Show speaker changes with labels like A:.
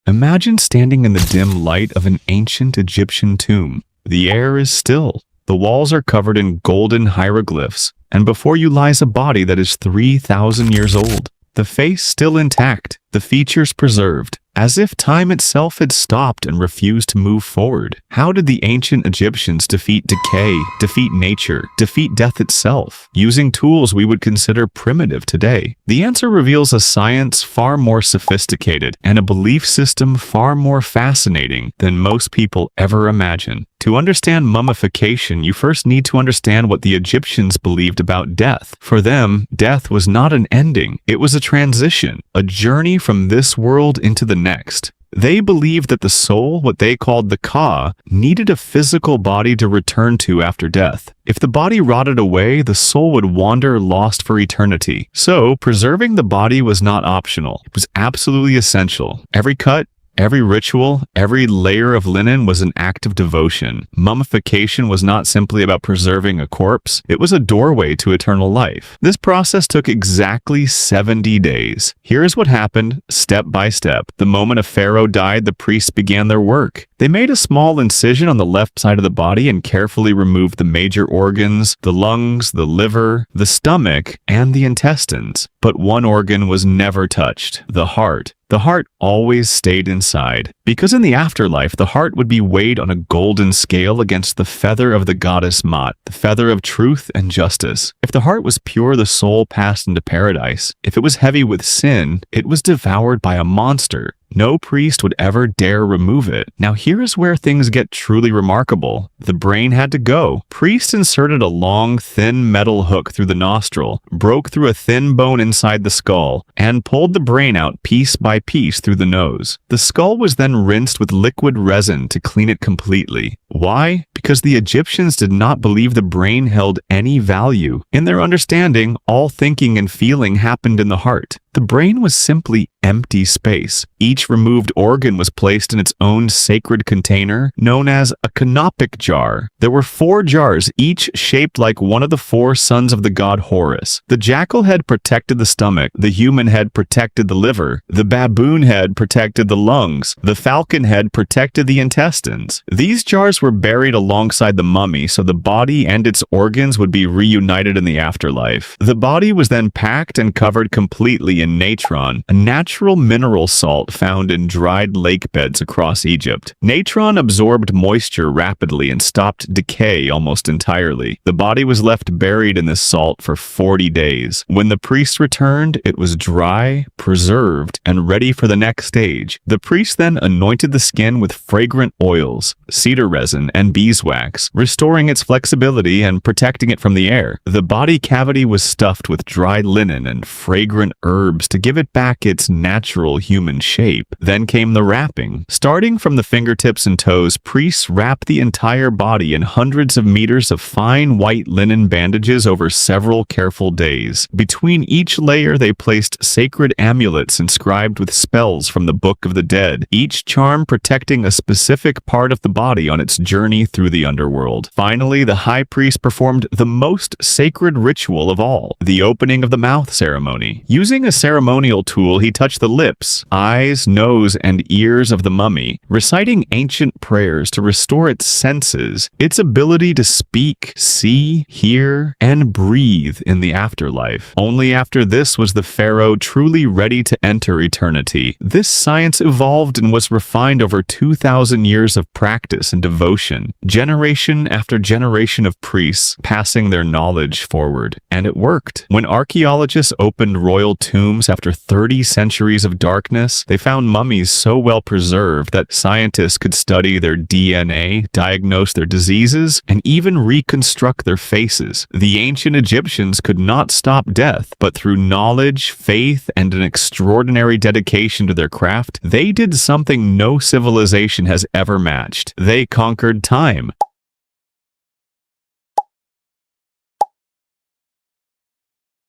A: Imagine standing in the dim light of an ancient Egyptian tomb. The air is still. The walls are covered in golden hieroglyphs, and before you lies a body that is 3,000 years old. The face still intact, the features preserved, as if time itself had stopped and refused to move forward. How did the ancient Egyptians defeat decay, defeat nature, defeat death itself, using tools we would consider primitive today? The answer reveals a science far more sophisticated and a belief system far more fascinating than most people ever imagine. To understand mummification, you first need to understand what the Egyptians believed about death. For them, death was not an ending, it was a transition, a journey from this world into the next. They believed that the soul, what they called the Ka, needed a physical body to return to after death. If the body rotted away, the soul would wander lost for eternity. So, preserving the body was not optional. It was absolutely essential. Every cut, every ritual, every layer of linen was an act of devotion. Mummification was not simply about preserving a corpse, it was a doorway to eternal life. This process took exactly 70 days. Here is what happened, step by step. The moment a pharaoh died, the priests began their work. They made a small incision on the left side of the body and carefully removed the major organs, the lungs, the liver, the stomach, and the intestines. But one organ was never touched, the heart. The heart always stayed inside, because in the afterlife, the heart would be weighed on a golden scale against the feather of the goddess Mot, the feather of truth and justice. If the heart was pure, the soul passed into paradise. If it was heavy with sin, it was devoured by a monster. No priest would ever dare remove it. Now here is where things get truly remarkable. The brain had to go. Priests inserted a long, thin metal hook through the nostril, broke through a thin bone inside the skull, and pulled the brain out piece by piece through the nose. The skull was then rinsed with liquid resin to clean it completely. Why? Because the Egyptians did not believe the brain held any value. In their understanding, all thinking and feeling happened in the heart. The brain was simply empty space. Each removed organ was placed in its own sacred container, known as a canopic jar. There were 4 jars, each shaped like one of the 4 sons of the god Horus. The jackal head protected the stomach, the human head protected the liver, the baboon head protected the lungs, the falcon head protected the intestines. These jars were buried alongside the mummy so the body and its organs would be reunited in the afterlife. The body was then packed and covered completely in natron, a natural mineral salt found in dried lake beds across Egypt. Natron absorbed moisture rapidly and stopped decay almost entirely. The body was left buried in this salt for 40 days. When the priests returned, it was dry, preserved, and ready for the next stage. The priests then anointed the skin with fragrant oils, cedar resin, and beeswax, restoring its flexibility and protecting it from the air. The body cavity was stuffed with dried linen and fragrant herbs to give it back its natural human shape. Then came the wrapping. Starting from the fingertips and toes, priests wrapped the entire body in hundreds of meters of fine white linen bandages over several careful days. Between each layer, they placed sacred amulets inscribed with spells from the Book of the Dead, each charm protecting a specific part of the body on its journey through the underworld. Finally, the high priest performed the most sacred ritual of all, the opening of the mouth ceremony. Using a ceremonial tool, he touched the lips, eyes, nose, and ears of the mummy, reciting ancient prayers to restore its senses, its ability to speak, see, hear, and breathe in the afterlife. Only after this was the pharaoh truly ready to enter eternity. This science evolved and was refined over 2,000 years of practice and devotion, generation after generation of priests passing their knowledge forward. And it worked. When archaeologists opened royal tombs after 30 centuries of darkness, they found mummies so well preserved that scientists could study their DNA, diagnose their diseases, and even reconstruct their faces. The ancient Egyptians could not stop death, but through knowledge, faith, and an extraordinary dedication to their craft, they did something no civilization has ever matched. They conquered time.